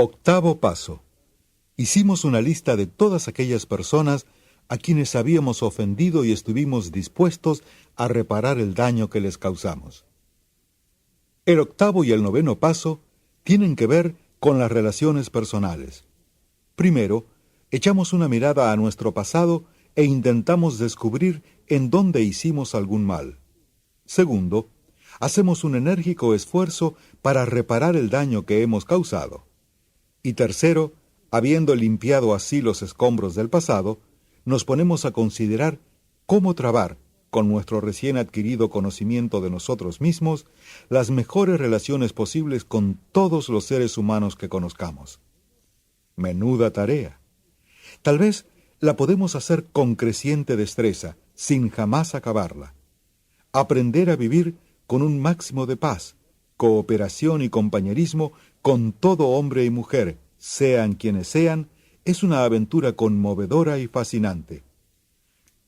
Octavo paso. Hicimos una lista de todas aquellas personas a quienes habíamos ofendido y estuvimos dispuestos a reparar el daño que les causamos. El octavo y el noveno paso tienen que ver con las relaciones personales. Primero, echamos una mirada a nuestro pasado e intentamos descubrir en dónde hicimos algún mal. Segundo, hacemos un enérgico esfuerzo para reparar el daño que hemos causado. Y tercero, habiendo limpiado así los escombros del pasado, nos ponemos a considerar cómo trabar, con nuestro recién adquirido conocimiento de nosotros mismos, las mejores relaciones posibles con todos los seres humanos que conozcamos. Menuda tarea. Tal vez la podemos hacer con creciente destreza, sin jamás acabarla. Aprender a vivir con un máximo de paz, cooperación y compañerismo con todo hombre y mujer, sean quienes sean, es una aventura conmovedora y fascinante.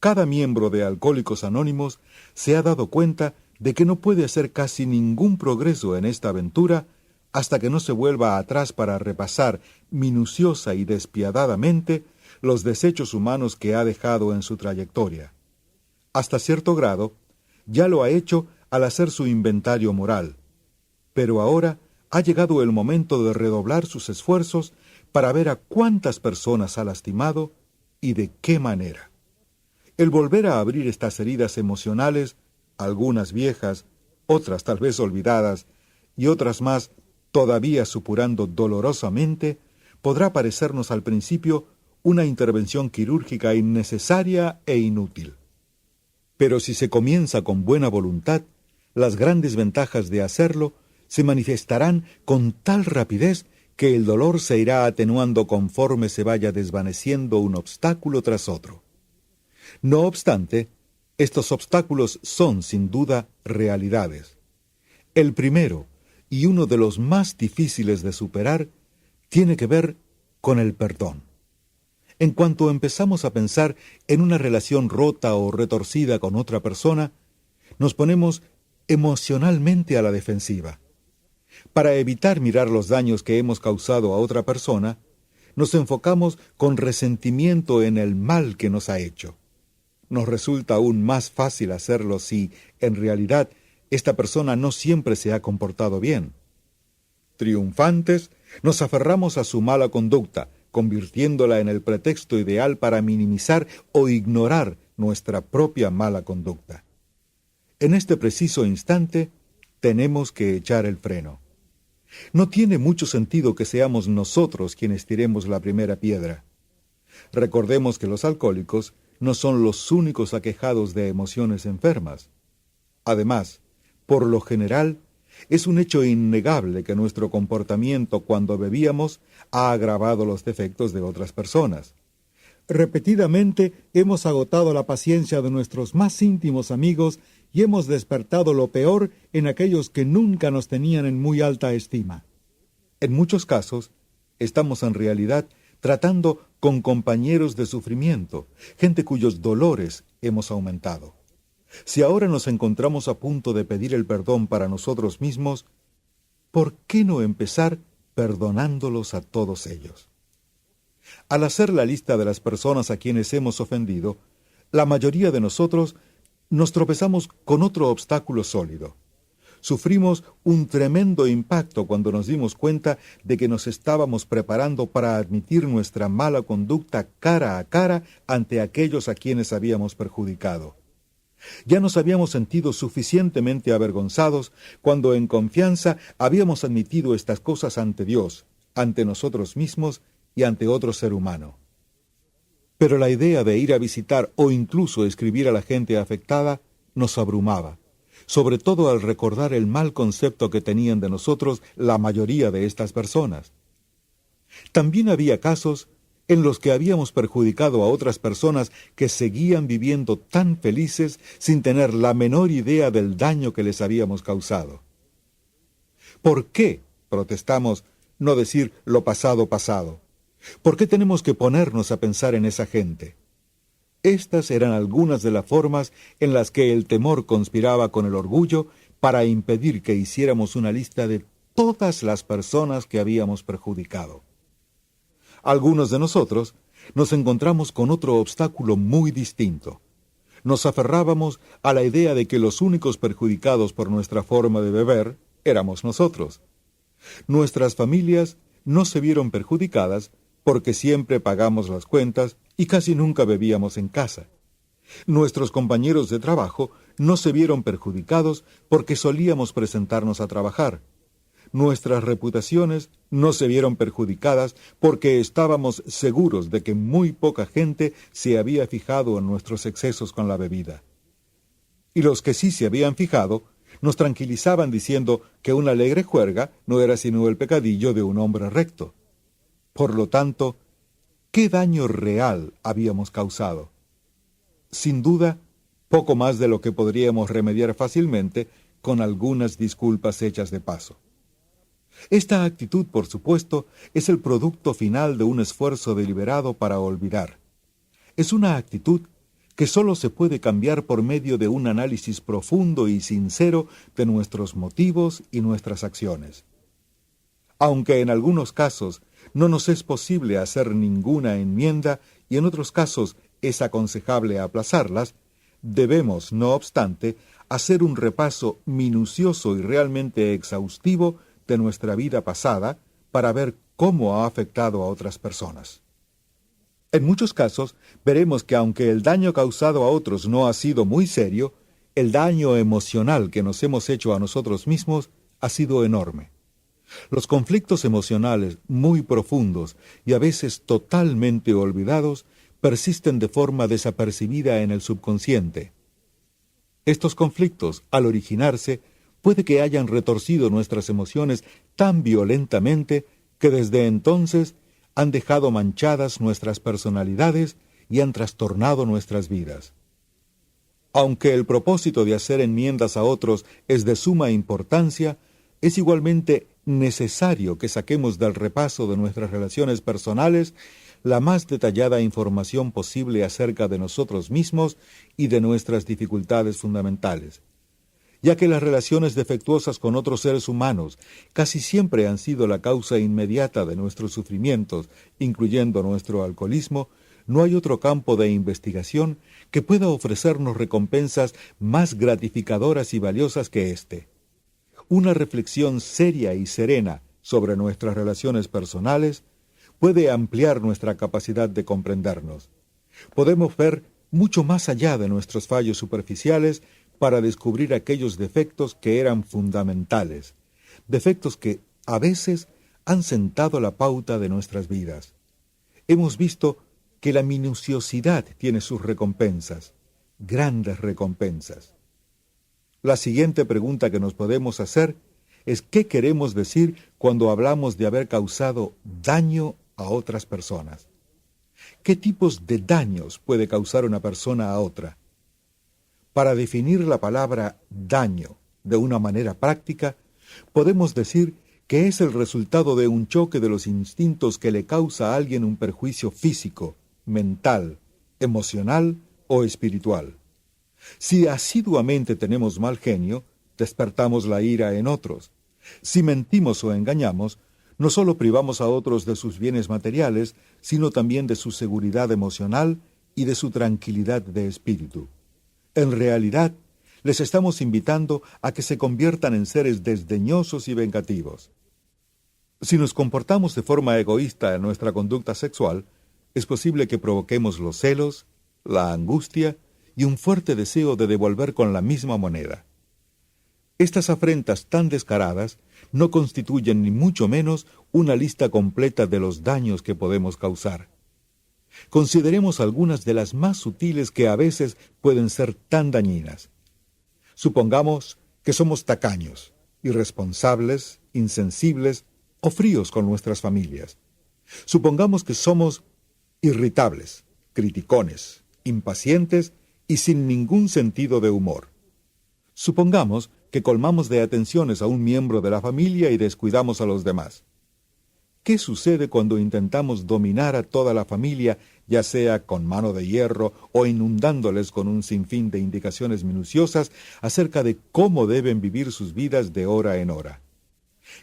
Cada miembro de Alcohólicos Anónimos se ha dado cuenta de que no puede hacer casi ningún progreso en esta aventura hasta que no se vuelva atrás para repasar minuciosa y despiadadamente los desechos humanos que ha dejado en su trayectoria. Hasta cierto grado, ya lo ha hecho al hacer su inventario moral, pero ahora ha llegado el momento de redoblar sus esfuerzos para ver a cuántas personas ha lastimado y de qué manera. El volver a abrir estas heridas emocionales, algunas viejas, otras tal vez olvidadas, y otras más todavía supurando dolorosamente, podrá parecernos al principio una intervención quirúrgica innecesaria e inútil. Pero si se comienza con buena voluntad, las grandes ventajas de hacerlo se manifestarán con tal rapidez que el dolor se irá atenuando conforme se vaya desvaneciendo un obstáculo tras otro. No obstante, estos obstáculos son, sin duda, realidades. El primero, y uno de los más difíciles de superar, tiene que ver con el perdón. En cuanto empezamos a pensar en una relación rota o retorcida con otra persona, nos ponemos emocionalmente a la defensiva. Para evitar mirar los daños que hemos causado a otra persona, nos enfocamos con resentimiento en el mal que nos ha hecho. Nos resulta aún más fácil hacerlo si, en realidad, esta persona no siempre se ha comportado bien. Triunfantes, nos aferramos a su mala conducta, convirtiéndola en el pretexto ideal para minimizar o ignorar nuestra propia mala conducta. En este preciso instante, tenemos que echar el freno. No tiene mucho sentido que seamos nosotros quienes tiremos la primera piedra. Recordemos que los alcohólicos no son los únicos aquejados de emociones enfermas. Además, por lo general, es un hecho innegable que nuestro comportamiento cuando bebíamos ha agravado los defectos de otras personas. Repetidamente hemos agotado la paciencia de nuestros más íntimos amigos y hemos despertado lo peor en aquellos que nunca nos tenían en muy alta estima. En muchos casos, estamos en realidad tratando con compañeros de sufrimiento, gente cuyos dolores hemos aumentado. Si ahora nos encontramos a punto de pedir el perdón para nosotros mismos, ¿por qué no empezar perdonándolos a todos ellos? Al hacer la lista de las personas a quienes hemos ofendido, la mayoría de nosotros nos tropezamos con otro obstáculo sólido. Sufrimos un tremendo impacto cuando nos dimos cuenta de que nos estábamos preparando para admitir nuestra mala conducta cara a cara ante aquellos a quienes habíamos perjudicado. Ya nos habíamos sentido suficientemente avergonzados cuando en confianza habíamos admitido estas cosas ante Dios, ante nosotros mismos y ante otro ser humano. Pero la idea de ir a visitar o incluso escribir a la gente afectada nos abrumaba, sobre todo al recordar el mal concepto que tenían de nosotros la mayoría de estas personas. También había casos en los que habíamos perjudicado a otras personas que seguían viviendo tan felices sin tener la menor idea del daño que les habíamos causado. ¿Por qué, protestamos, no decir lo pasado pasado? ¿Por qué tenemos que ponernos a pensar en esa gente? Estas eran algunas de las formas en las que el temor conspiraba con el orgullo para impedir que hiciéramos una lista de todas las personas que habíamos perjudicado. Algunos de nosotros nos encontramos con otro obstáculo muy distinto. Nos aferrábamos a la idea de que los únicos perjudicados por nuestra forma de beber éramos nosotros. Nuestras familias no se vieron perjudicadas porque siempre pagamos las cuentas y casi nunca bebíamos en casa. Nuestros compañeros de trabajo no se vieron perjudicados porque solíamos presentarnos a trabajar. Nuestras reputaciones no se vieron perjudicadas porque estábamos seguros de que muy poca gente se había fijado en nuestros excesos con la bebida. Y los que sí se habían fijado, nos tranquilizaban diciendo que una alegre juerga no era sino el pecadillo de un hombre recto. Por lo tanto, ¿qué daño real habíamos causado? Sin duda, poco más de lo que podríamos remediar fácilmente con algunas disculpas hechas de paso. Esta actitud, por supuesto, es el producto final de un esfuerzo deliberado para olvidar. Es una actitud que solo se puede cambiar por medio de un análisis profundo y sincero de nuestros motivos y nuestras acciones. Aunque en algunos casos no nos es posible hacer ninguna enmienda y en otros casos es aconsejable aplazarlas, debemos, no obstante, hacer un repaso minucioso y realmente exhaustivo de nuestra vida pasada para ver cómo ha afectado a otras personas. En muchos casos, veremos que aunque el daño causado a otros no ha sido muy serio, el daño emocional que nos hemos hecho a nosotros mismos ha sido enorme. Los conflictos emocionales muy profundos y a veces totalmente olvidados persisten de forma desapercibida en el subconsciente. Estos conflictos, al originarse, puede que hayan retorcido nuestras emociones tan violentamente que desde entonces han dejado manchadas nuestras personalidades y han trastornado nuestras vidas. Aunque el propósito de hacer enmiendas a otros es de suma importancia, es igualmente necesario que saquemos del repaso de nuestras relaciones personales la más detallada información posible acerca de nosotros mismos y de nuestras dificultades fundamentales, ya que las relaciones defectuosas con otros seres humanos casi siempre han sido la causa inmediata de nuestros sufrimientos, incluyendo nuestro alcoholismo. No hay otro campo de investigación que pueda ofrecernos recompensas más gratificadoras y valiosas que este. Una reflexión seria y serena sobre nuestras relaciones personales puede ampliar nuestra capacidad de comprendernos. Podemos ver mucho más allá de nuestros fallos superficiales para descubrir aquellos defectos que eran fundamentales, defectos que, a veces, han sentado la pauta de nuestras vidas. Hemos visto que la minuciosidad tiene sus recompensas, grandes recompensas. La siguiente pregunta que nos podemos hacer es ¿qué queremos decir cuando hablamos de haber causado daño a otras personas? ¿Qué tipos de daños puede causar una persona a otra? Para definir la palabra daño de una manera práctica, podemos decir que es el resultado de un choque de los instintos que le causa a alguien un perjuicio físico, mental, emocional o espiritual. Si asiduamente tenemos mal genio, despertamos la ira en otros. Si mentimos o engañamos, no solo privamos a otros de sus bienes materiales, sino también de su seguridad emocional y de su tranquilidad de espíritu. En realidad, les estamos invitando a que se conviertan en seres desdeñosos y vengativos. Si nos comportamos de forma egoísta en nuestra conducta sexual, es posible que provoquemos los celos, la angustia y un fuerte deseo de devolver con la misma moneda. Estas afrentas tan descaradas no constituyen ni mucho menos una lista completa de los daños que podemos causar. Consideremos algunas de las más sutiles que a veces pueden ser tan dañinas. Supongamos que somos tacaños, irresponsables, insensibles o fríos con nuestras familias. Supongamos que somos irritables, criticones, impacientes y sin ningún sentido de humor. Supongamos que colmamos de atenciones a un miembro de la familia y descuidamos a los demás. ¿Qué sucede cuando intentamos dominar a toda la familia, ya sea con mano de hierro o inundándoles con un sinfín de indicaciones minuciosas acerca de cómo deben vivir sus vidas de hora en hora?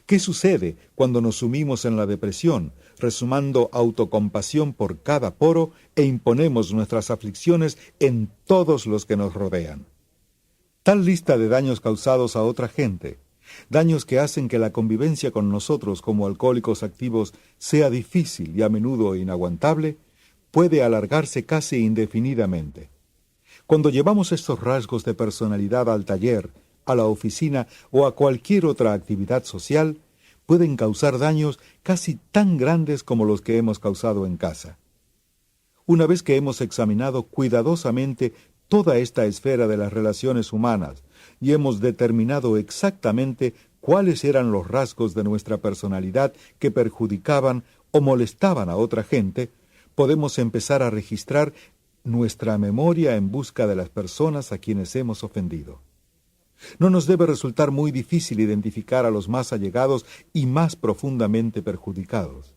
¿Qué sucede cuando nos sumimos en la depresión, resumando autocompasión por cada poro e imponemos nuestras aflicciones en todos los que nos rodean? Tal lista de daños causados a otra gente, daños que hacen que la convivencia con nosotros como alcohólicos activos sea difícil y a menudo inaguantable, puede alargarse casi indefinidamente. Cuando llevamos estos rasgos de personalidad al taller, a la oficina o a cualquier otra actividad social, pueden causar daños casi tan grandes como los que hemos causado en casa. Una vez que hemos examinado cuidadosamente toda esta esfera de las relaciones humanas y hemos determinado exactamente cuáles eran los rasgos de nuestra personalidad que perjudicaban o molestaban a otra gente, podemos empezar a registrar nuestra memoria en busca de las personas a quienes hemos ofendido. No nos debe resultar muy difícil identificar a los más allegados y más profundamente perjudicados.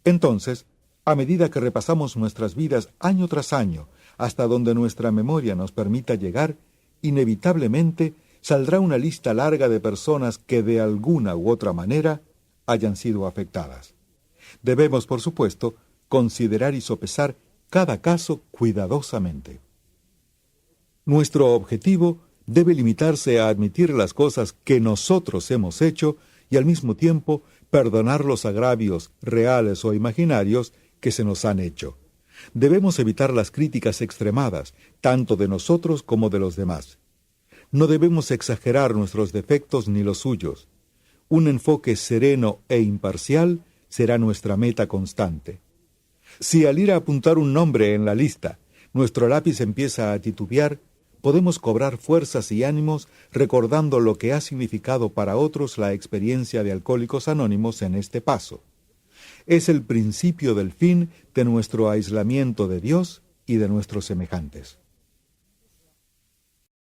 Entonces, a medida que repasamos nuestras vidas año tras año, hasta donde nuestra memoria nos permita llegar, inevitablemente saldrá una lista larga de personas que de alguna u otra manera hayan sido afectadas. Debemos, por supuesto, considerar y sopesar cada caso cuidadosamente. Nuestro objetivo debe limitarse a admitir las cosas que nosotros hemos hecho y al mismo tiempo perdonar los agravios reales o imaginarios que se nos han hecho. Debemos evitar las críticas extremadas, tanto de nosotros como de los demás. No debemos exagerar nuestros defectos ni los suyos. Un enfoque sereno e imparcial será nuestra meta constante. Si al ir a apuntar un nombre en la lista, nuestro lápiz empieza a titubear, podemos cobrar fuerzas y ánimos recordando lo que ha significado para otros la experiencia de Alcohólicos Anónimos en este paso. Es el principio del fin de nuestro aislamiento de Dios y de nuestros semejantes.